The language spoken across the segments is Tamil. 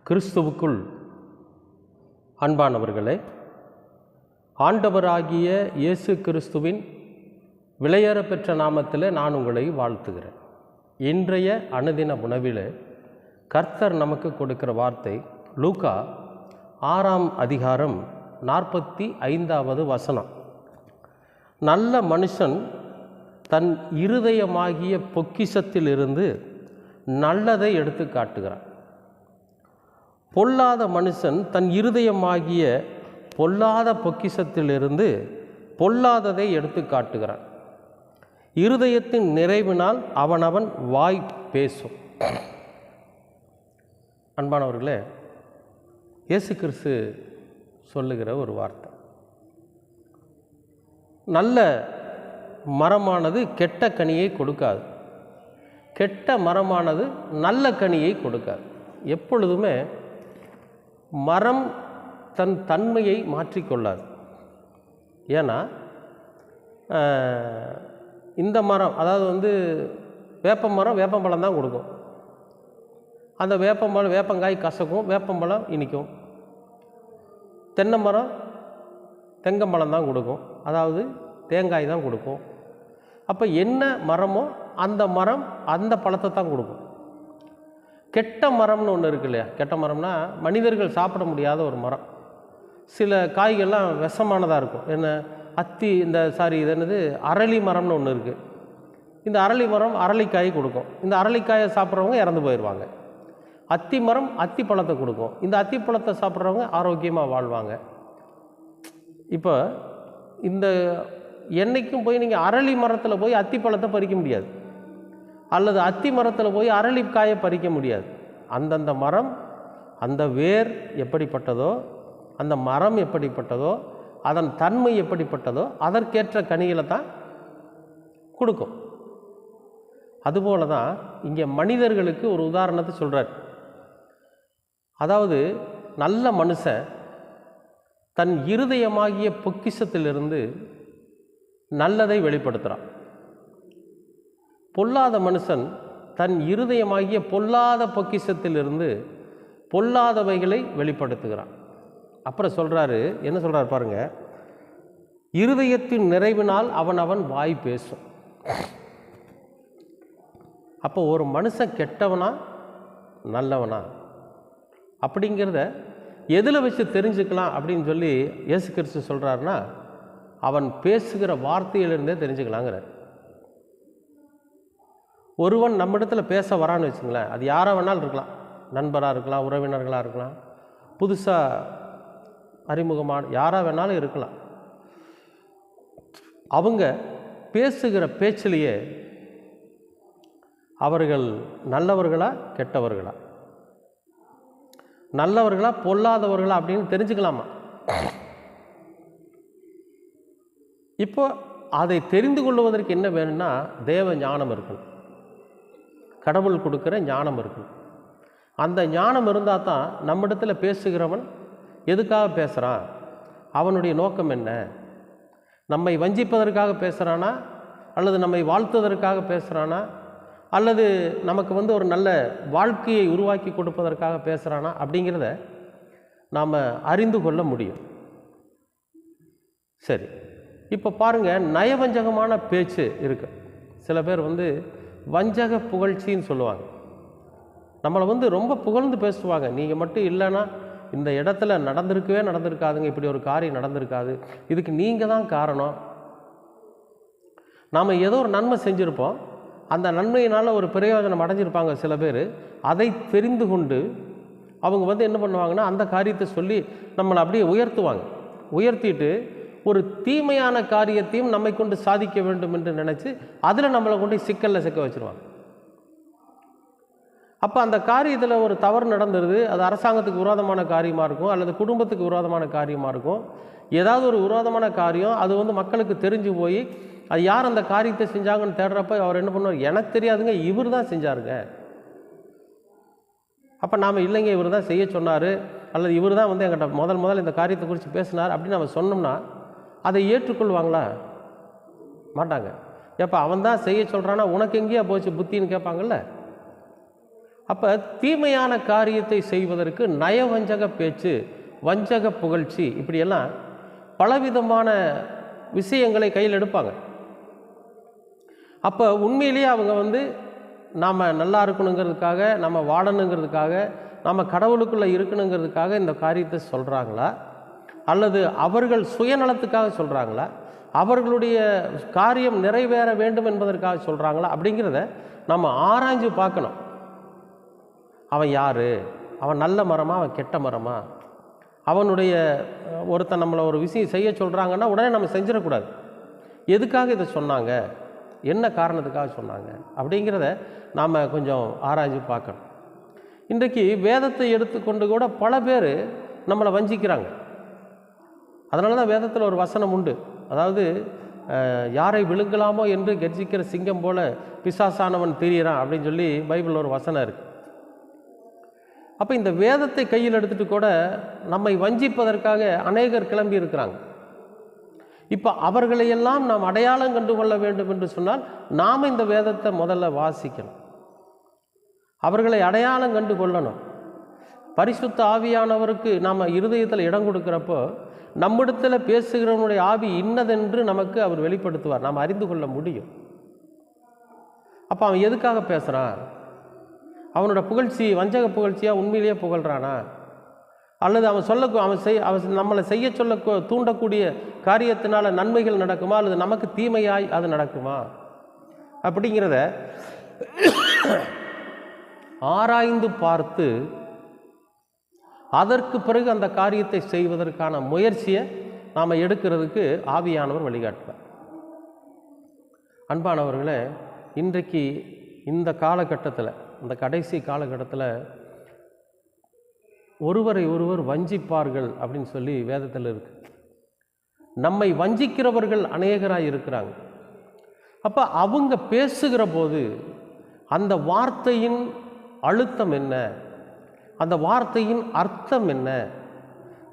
கிறிஸ்துவுக்குள் அன்பானவர்களே, ஆண்டவராகிய இயேசு கிறிஸ்துவின் விலையேற பெற்ற நாமத்தில் நான் உங்களை வாழ்த்துகிறேன். இன்றைய அனுதின உணவில் கர்த்தர் நமக்கு கொடுக்கிற வார்த்தை லூக்கா 6ஆம் அதிகாரம் 45வது வசனம். நல்ல மனுஷன் தன் இருதயமாகிய பொக்கிஷத்திலிருந்து நல்லதை எடுத்து காட்டுகிறான். பொல்லாத மனுஷன் தன் இருதயமாகிய பொல்லாத பொக்கிஷத்திலிருந்து பொல்லாததை எடுத்து காட்டுகிறான். இருதயத்தின் நிறைவினால் அவனவன் வாய் பேசும். அன்பானவர்களே, இயேசு கிறிஸ்து சொல்லுகிற ஒரு வார்த்தை, நல்ல மரமானது கெட்ட கனியை கொடுக்காது, கெட்ட மரமானது நல்ல கனியை கொடுக்காது. எப்பொழுதுமே மரம் தன் தன்மையை மாற்றிக்கொள்ளாது. ஏன்னா இந்த மரம், அதாவது வேப்ப மரம் வேப்பம்பழம் தான் கொடுக்கும். அந்த வேப்பங்காய் கசக்கும், வேப்பம்பழம் இனிக்கும். தென்னை மரம் தெங்கம்பழம் தான் கொடுக்கும், அதாவது தேங்காய் தான் கொடுக்கும். அப்போ என்ன மரமோ அந்த மரம் அந்த பழத்தை தான் கொடுக்கும். கெட்ட மரம்னு ஒன்று இருக்கு இல்லையா? கெட்ட மரம்னா மனிதர்கள் சாப்பிட முடியாத ஒரு மரம். சில காய்கள்லாம் விஷமானதாக இருக்கும். என்ன இது என்னது, அரளி மரம்னு ஒன்று இருக்குது. இந்த அரளி மரம் அரளிக்காய் கொடுக்கும். இந்த அரளிக்காயை சாப்பிட்றவங்க இறந்து போயிடுவாங்க. அத்தி மரம் அத்தி பழத்தை கொடுக்கும். இந்த அத்தி பழத்தை சாப்பிட்றவங்க ஆரோக்கியமாக வாழ்வாங்க. இப்போ இந்த என்னைக்கும் போய் நீங்கள் அரளி மரத்தில் போய் அத்தி பழத்தை பறிக்க முடியாது, அல்லது அத்தி மரத்தில் போய் அரளிக்காயை பறிக்க முடியாது. அந்தந்த மரம், அந்த வேர் எப்படிப்பட்டதோ, அந்த மரம் எப்படிப்பட்டதோ, அதன் தன்மை எப்படிப்பட்டதோ அதற்கேற்ற கனிகளை தான் கொடுக்கும். அதுபோல தான் இங்கே மனிதர்களுக்கு ஒரு உதாரணத்தை சொல்கிறார். அதாவது நல்ல மனுஷன் தன் இருதயமாகிய பொக்கிஷத்திலிருந்து நல்லதை வெளிப்படுத்துகிறான். பொல்லாத மனுஷன் தன் இருதயமாகிய பொல்லாத பொக்கிஷத்திலிருந்து பொல்லாதவைகளை வெளிப்படுத்துகிறான். அப்புறம் சொல்கிறாரு, என்ன சொல்கிறார் பாருங்க, இருதயத்தின் நிறைவினால் அவன் வாய் பேசும். அப்போ ஒரு மனுஷன் கெட்டவனா நல்லவனா அப்படிங்கிறத எதில் வச்சு தெரிஞ்சுக்கலாம் அப்படின்னு சொல்லி இயேசு கிறிஸ்து சொல்கிறாருன்னா, அவன் பேசுகிற வார்த்தையிலிருந்தே தெரிஞ்சுக்கலாங்கிறார். ஒருவன் நம்மிடத்தில் பேச வரான்னு வச்சுங்களேன், அது யாராக வேணாலும் இருக்கலாம். நண்பராக இருக்கலாம், உறவினர்களாக இருக்கலாம், புதுசாக அறிமுகமான யாராக வேணாலும் இருக்கலாம். அவங்க பேசுகிற பேச்சிலேயே அவர்கள் நல்லவர்களா கெட்டவர்களா, நல்லவர்களா பொல்லாதவர்களா அப்படின்னு தெரிஞ்சுக்கலாமா? இப்போ அதை தெரிந்து கொள்வதற்கு என்ன வேணும்னா தேவ ஞானம் இருக்கணும், கடவுள் கொடுக்குற ஞானம் இருக்கணும். அந்த ஞானம் இருந்தால் தான் நம்மிடத்தில் பேசுகிறவன் எதுக்காக பேசுகிறான், அவனுடைய நோக்கம் என்ன, நம்மை வஞ்சிப்பதற்காக பேசுகிறானா, அல்லது நம்மை வாழ்த்துவதற்காக பேசுகிறானா, அல்லது நமக்கு ஒரு நல்ல வாழ்க்கையை உருவாக்கி கொடுப்பதற்காக பேசுகிறானா அப்படிங்கிறத நாம் அறிந்து கொள்ள முடியும். சரி, இப்போ பாருங்கள், நயவஞ்சகமான பேச்சு இருக்குது. சில பேர் வஞ்சக புகழ்ச்சின்னு சொல்லுவாங்க. நம்மளை ரொம்ப புகழ்ந்து பேசுவாங்க. நீங்கள் மட்டும் இல்லைன்னா இந்த இடத்துல நடந்திருக்காதுங்க, இப்படி ஒரு காரியம் நடந்திருக்காது, இதுக்கு நீங்கள் தான் காரணம். நாம் ஏதோ ஒரு நன்மை செஞ்சுருப்போம், அந்த நன்மையினால் ஒரு பிரயோஜனம் அடைஞ்சிருப்பாங்க சில பேர். அதை தெரிந்து கொண்டு அவங்க என்ன பண்ணுவாங்கன்னா, அந்த காரியத்தை சொல்லி நம்மளை அப்படியே உயர்த்திட்டு ஒரு தீமையான காரியத்தையும் நம்மை கொண்டு சாதிக்க வேண்டும் என்று நினச்சி அதில் நம்மளை கொண்டு சிக்கலில் சிக்க வச்சுருவாங்க. அப்போ அந்த காரியத்தில் ஒரு தவறு நடந்துருது, அது அரசாங்கத்துக்கு விரோதமான காரியமாக இருக்கும், அல்லது குடும்பத்துக்கு விரோதமான காரியமாக இருக்கும். ஏதாவது ஒரு விரோதமான காரியம் அது மக்களுக்கு தெரிஞ்சு போய் அது யார் அந்த காரியத்தை செஞ்சாங்கன்னு தேடுறப்ப அவர் என்ன பண்ணுவார், எனக்கு தெரியாதுங்க, இவர் தான் செஞ்சாருங்க. அப்போ நாம் இல்லைங்க, இவர் தான் செய்ய சொன்னார், அல்லது இவர் தான் எங்கிட்ட முதல் இந்த காரியத்தை குறித்து பேசினார் அப்படின்னு நம்ம சொன்னோம்னா அதை ஏற்றுக்கொள்வாங்களா? மாட்டாங்க. எப்போ அவன் தான் செய்ய சொல்கிறான்னா உனக்கு எங்கேயா போச்சு புத்தின்னு கேட்பாங்கல்ல. அப்போ தீமையான காரியத்தை செய்வதற்கு நயவஞ்சக பேச்சு, வஞ்சக புகழ்ச்சி, இப்படியெல்லாம் பலவிதமான விஷயங்களை கையில் எடுப்பாங்க. அப்போ உண்மையிலேயே அவங்க நாம் நல்லா இருக்கணுங்கிறதுக்காக, நம்ம வாழணுங்கிறதுக்காக, நம்ம கடவுளுக்குள்ளே இருக்கணுங்கிறதுக்காக இந்த காரியத்தை சொல்கிறாங்களா, அல்லது அவர்கள் சுயநலத்துக்காக சொல்கிறாங்களா, அவர்களுடைய காரியம் நிறைவேற வேண்டும் என்பதற்காக சொல்கிறாங்களா அப்படிங்கிறத நம்ம ஆராய்ஞ்சு பார்க்கணும். அவன் யார், அவன் நல்ல மரமா, அவன் கெட்ட மரமா, அவனுடைய ஒருத்தன் நம்மளை ஒரு விஷயம் செய்ய சொல்கிறாங்கன்னா உடனே நம்ம செஞ்சிடக்கூடாது. எதுக்காக இதை சொன்னாங்க, என்ன காரணத்துக்காக சொன்னாங்க அப்படிங்கிறத நாம் கொஞ்சம் ஆராய்ஞ்சு பார்க்கணும். இன்றைக்கு வேதத்தை எடுத்துக்கொண்டு கூட பல பேர் நம்மளை வஞ்சிக்கிறாங்க. அதனால தான் வேதத்தில் ஒரு வசனம் உண்டு. அதாவது யாரை விழுங்கலாமோ என்று கர்ஜிக்கிற சிங்கம் போல பிசாசானவன் திரியிறான் அப்படின்னு சொல்லி பைபிளில் ஒரு வசனம் இருக்குது. அப்போ இந்த வேதத்தை கையில் எடுத்துகிட்டு கூட நம்மை வஞ்சிப்பதற்காக அநேகர் கிளம்பி இருக்கிறாங்க. இப்போ அவர்களையெல்லாம் நாம் அடையாளம் கண்டு கொள்ள வேண்டும் என்று சொன்னால் நாம் இந்த வேதத்தை முதல்ல வாசிக்கணும், அவர்களை அடையாளம் கண்டு கொள்ளணும். பரிசுத்த ஆவியானவருக்கு நாம் இருதயத்தில் இடம் கொடுக்குறப்போ நம்மிடத்தில் பேசுகிறவனுடைய ஆவி இன்னதென்று நமக்கு அவர் வெளிப்படுத்துவார், நாம் அறிந்து கொள்ள முடியும். அப்போ அவன் எதுக்காக பேசுகிறான், அவனோட புகழ்ச்சி வஞ்சக புகழ்ச்சியாக உண்மையிலேயே புகழ்கிறானா, அல்லது அவன் நம்மளை செய்ய சொல்ல தூண்டக்கூடிய காரியத்தினால நன்மைகள் நடக்குமா, அல்லது நமக்கு தீமையாய் அது நடக்குமா அப்படிங்கிறத ஆராய்ந்து பார்த்து அதற்கு பிறகு அந்த காரியத்தை செய்வதற்கான முயற்சியை நாம் எடுக்கிறதுக்கு ஆவியானவர் வழிகாட்டுவார். அன்பானவர்களே, இன்றைக்கு இந்த காலகட்டத்தில், இந்த கடைசி காலகட்டத்தில் ஒருவரை ஒருவர் வஞ்சிப்பார்கள் அப்படின்னு சொல்லி வேதத்தில் இருக்கு. நம்மை வஞ்சிக்கிறவர்கள் அநேகராக இருக்கிறாங்க. அப்போ அவங்க பேசுகிற போது அந்த வார்த்தையின் அழுத்தம் என்ன, அந்த வார்த்தையின் அர்த்தம் என்ன,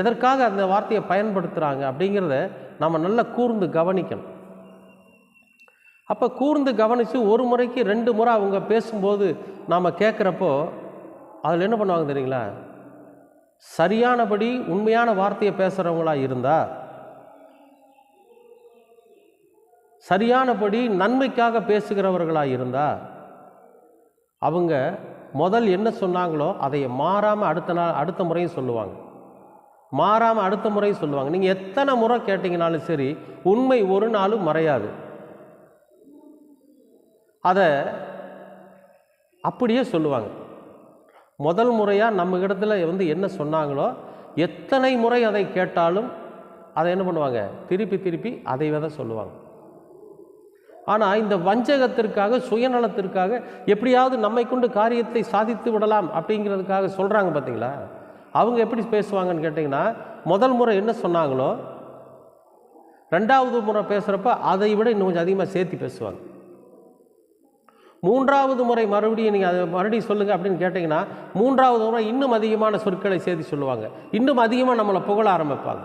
எதற்காக அந்த வார்த்தையை பயன்படுத்துகிறாங்க அப்படிங்கிறத நம்ம நல்லா கூர்ந்து கவனிக்கணும். அப்போ கூர்ந்து கவனித்து ஒரு முறைக்கு 2 முறை அவங்க பேசும்போது நாம் கேட்குறப்போ அதில் என்ன பண்ணுவாங்க தெரியுங்களா, சரியானபடி உண்மையான வார்த்தையை பேசுகிறவங்களாக இருந்தால், சரியானபடி நன்மைக்காக பேசுகிறவர்களாக இருந்தால், அவங்க முதல் என்ன சொன்னாங்களோ அதை மாறாமல் அடுத்த முறையும் சொல்லுவாங்க, மாறாமல் அடுத்த முறையும் சொல்லுவாங்க. நீங்கள் எத்தனை முறை கேட்டிங்கனாலும் சரி, உண்மை ஒரு நாளும் மறையாது. அதை அப்படியே சொல்லுவாங்க. முதல் முறையாக நம்ம இடத்துல என்ன சொன்னாங்களோ எத்தனை முறை அதை கேட்டாலும் அதை என்ன பண்ணுவாங்க, திருப்பி திருப்பி அதை தான் சொல்லுவாங்க. ஆனால் இந்த வஞ்சகத்திற்காக, சுயநலத்திற்காக, எப்படியாவது நம்மை கொண்டு காரியத்தை சாதித்து விடலாம் அப்படிங்கிறதுக்காக சொல்கிறாங்க பார்த்தீங்களா, அவங்க எப்படி பேசுவாங்கன்னு கேட்டிங்கன்னா, முதல் முறை என்ன சொன்னாங்களோ 2வது முறை பேசுகிறப்ப அதை விட இன்னும் கொஞ்சம் அதிகமாக சேர்த்து பேசுவாங்க. 3வது முறை மறுபடியும் நீங்கள் அதை மறுபடியும் சொல்லுங்கள் அப்படின்னு கேட்டிங்கன்னா 3வது முறை இன்னும் அதிகமான சொற்களை சேர்த்து சொல்லுவாங்க, இன்னும் அதிகமாக நம்மளை புகழ ஆரம்பிப்பாங்க.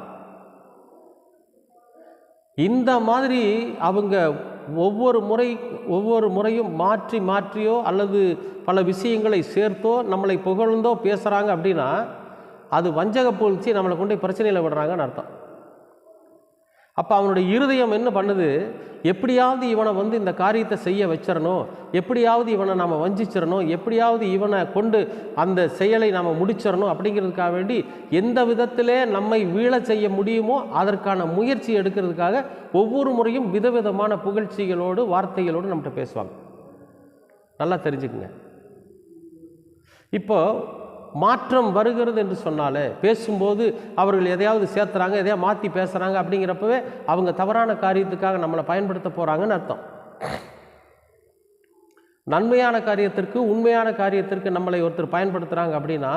இந்த மாதிரி அவங்க ஒவ்வொரு முறையும் மாற்றியோ அல்லது பல விஷயங்களை சேர்த்தோ நம்மளை புகழ்ந்தோ பேசுகிறாங்க அப்படின்னா அது வஞ்சக புகழ்ச்சி, நம்மளை கொண்டு பிரச்சனையில் விடுறாங்கன்னு அர்த்தம். அப்போ அவனுடைய இருதயம் என்ன பண்ணுது, எப்படியாவது இவனை இந்த காரியத்தை செய்ய வச்சிடணும், எப்படியாவது இவனை நாம் வஞ்சிச்சிடணும், எப்படியாவது இவனை கொண்டு அந்த செயலை நாம் முடிச்சிடணும் அப்படிங்கிறதுக்காக வேண்டி எந்த விதத்திலே நம்மை வீழ செய்ய முடியுமோ அதற்கான முயற்சி எடுக்கிறதுக்காக ஒவ்வொரு முறையும் விதவிதமான புகழ்ச்சிகளோடு வார்த்தைகளோடு நம்மகிட்ட பேசுவாங்க. நல்லா தெரிஞ்சுக்குங்க. இப்போ மாற்றம் வருகிறது என்று சொன்னாலே, பேசும்போது அவர்கள் எதையாவது சேர்த்துறாங்க, எதையாவது மாற்றி பேசுகிறாங்க அப்படிங்கிறப்பவே அவங்க தவறான காரியத்துக்காக நம்மளை பயன்படுத்த போகிறாங்கன்னு அர்த்தம். நன்மையான காரியத்திற்கு, உண்மையான காரியத்திற்கு நம்மளை ஒருத்தர் பயன்படுத்துகிறாங்க அப்படின்னா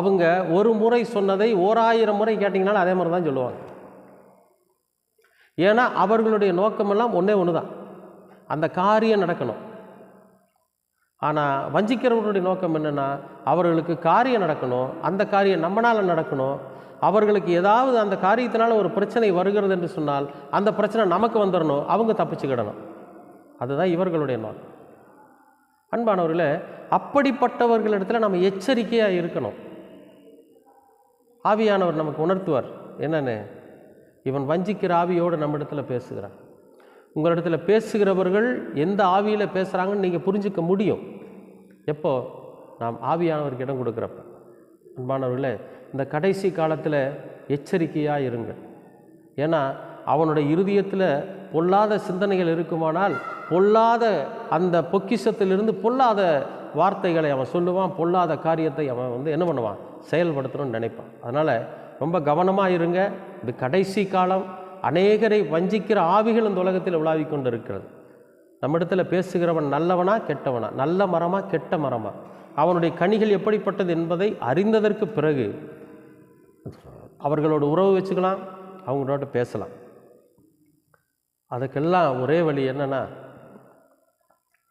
அவங்க ஒரு முறை சொன்னதை 1000 முறை கேட்டிங்கனாலும் அதே மாதிரி தான் சொல்லுவாங்க. ஏன்னா அவர்களுடைய நோக்கமெல்லாம் ஒன்று தான், அந்த காரியம் நடக்கணும். ஆனால் வஞ்சிக்கிறவர்களுடைய நோக்கம் என்னென்னா, அவர்களுக்கு காரியம் நடக்கணும், அந்த காரியம் நம்மளால் நடக்கணும், அவர்களுக்கு ஏதாவது அந்த காரியத்தினால ஒரு பிரச்சனை வருகிறது என்று சொன்னால் அந்த பிரச்சனை நமக்கு வந்துடணும், அவங்க தப்பிச்சுக்கிடணும். அதுதான் இவர்களுடைய நோக்கம். அன்பானவர்களே, அப்படிப்பட்டவர்களிடத்தில் நம்ம எச்சரிக்கையாக இருக்கணும். ஆவியானவர் நமக்கு உணர்த்துவார். என்னன்னு, இவன் வஞ்சிக்கிற ஆவியோடு நம்ம இடத்துல பேசுகிறான். உங்களிடத்தில் பேசுகிறவர்கள் எந்த ஆவியில் பேசுகிறாங்கன்னு நீங்கள் புரிஞ்சிக்க முடியும். எப்போ? நாம் ஆவியானவருக்கு இடம் கொடுக்குறப்ப. அன்பானவர்களே, இந்த கடைசி காலத்தில் எச்சரிக்கையாக இருங்கள். ஏன்னா அவனுடைய இருதயத்தில் பொல்லாத சிந்தனைகள் இருக்குமானால் பொல்லாத அந்த பொக்கிஷத்திலிருந்து பொல்லாத வார்த்தைகளை அவன் சொல்லுவான், பொல்லாத காரியத்தை அவன் என்ன பண்ணுவான், செயல்படுத்தணும்னு நினைப்பான். அதனால் ரொம்ப கவனமாக இருங்க. இது கடைசி காலம். அநேகரை வஞ்சிக்கிற ஆவிகள் இந்த உலகத்தில் உலாவி கொண்டு இருக்கிறது. நம்மிடத்தில் பேசுகிறவன் நல்லவனா கெட்டவனா, நல்ல மரமா கெட்ட மரமா, அவனுடைய கனிகள் எப்படிப்பட்டது என்பதை அறிந்ததற்கு பிறகு அவர்களோட உறவு வச்சுக்கலாம், அவங்களோட பேசலாம். அதுக்கெல்லாம் ஒரே வழி என்னன்னா,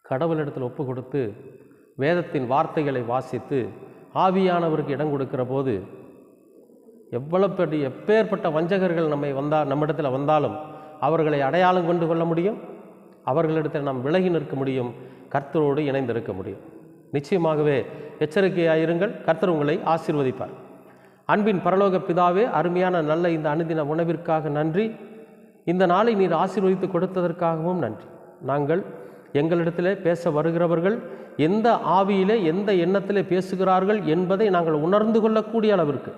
கடவுளிடத்தில் ஒப்பு கொடுத்து வேதத்தின் வார்த்தைகளை வாசித்து ஆவியானவருக்கு இடம் கொடுக்கிற போது எப்பேற்பட்ட வஞ்சகர்கள் நம்மிடத்தில் வந்தாலும் அவர்களை அடையாளம் கொண்டு கொள்ள முடியும். அவர்களிடத்தில் நாம் விலகி நிற்க முடியும். கர்த்தரோடு இணைந்திருக்க முடியும். நிச்சயமாகவே எச்சரிக்கையாயிருங்கள். கர்த்தர் உங்களை ஆசீர்வதிப்பார். அன்பின் பரலோக பிதாவே, அருமையான நல்ல இந்த அனுதின உணவிற்காக நன்றி. இந்த நாளை நீர் ஆசீர்வதித்து கொடுத்ததற்காகவும் நன்றி. நாங்கள் எங்களிடத்திலே பேச வருகிறவர்கள் எந்த ஆவியிலே எந்த எண்ணத்திலே பேசுகிறார்கள் என்பதை நாங்கள் உணர்ந்து கொள்ளக்கூடிய அளவிற்கு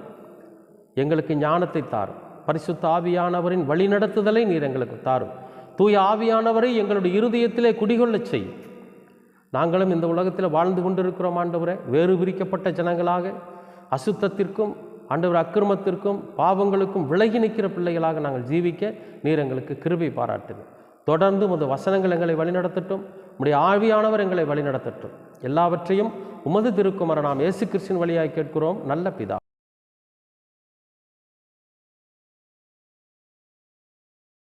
எங்களுக்கு ஞானத்தை தாரும். பரிசுத்த ஆவியானவரின் வழிநடத்துதலை நீர் எங்களுக்கு தாரும். தூய ஆவியானவரை எங்களுடைய இருதயத்திலே குடிகொள்ளச் செய்யும். நாங்களும் இந்த உலகத்தில் வாழ்ந்து கொண்டிருக்கிறோம் ஆண்டவரே, வேறு பிரிக்கப்பட்ட ஜனங்களாக, அசுத்தத்திற்கும் ஆண்டவர் அக்கிரமத்திற்கும் பாவங்களுக்கும் விலகி நிற்கிற பிள்ளைகளாக நாங்கள் ஜீவிக்க நீர் எங்களுக்கு கிருபை பாராட்டுங்க. தொடர்ந்து உமது வசனங்கள் எங்களை வழிநடத்தட்டும். உம்முடைய ஆவியானவர் எங்களை வழிநடத்தட்டும். எல்லாவற்றையும் உமது திருக்குமாரன் நாம் இயேசு கிறிஸ்துவின் வழியாய் கேட்கிறோம் நல்ல பிதா.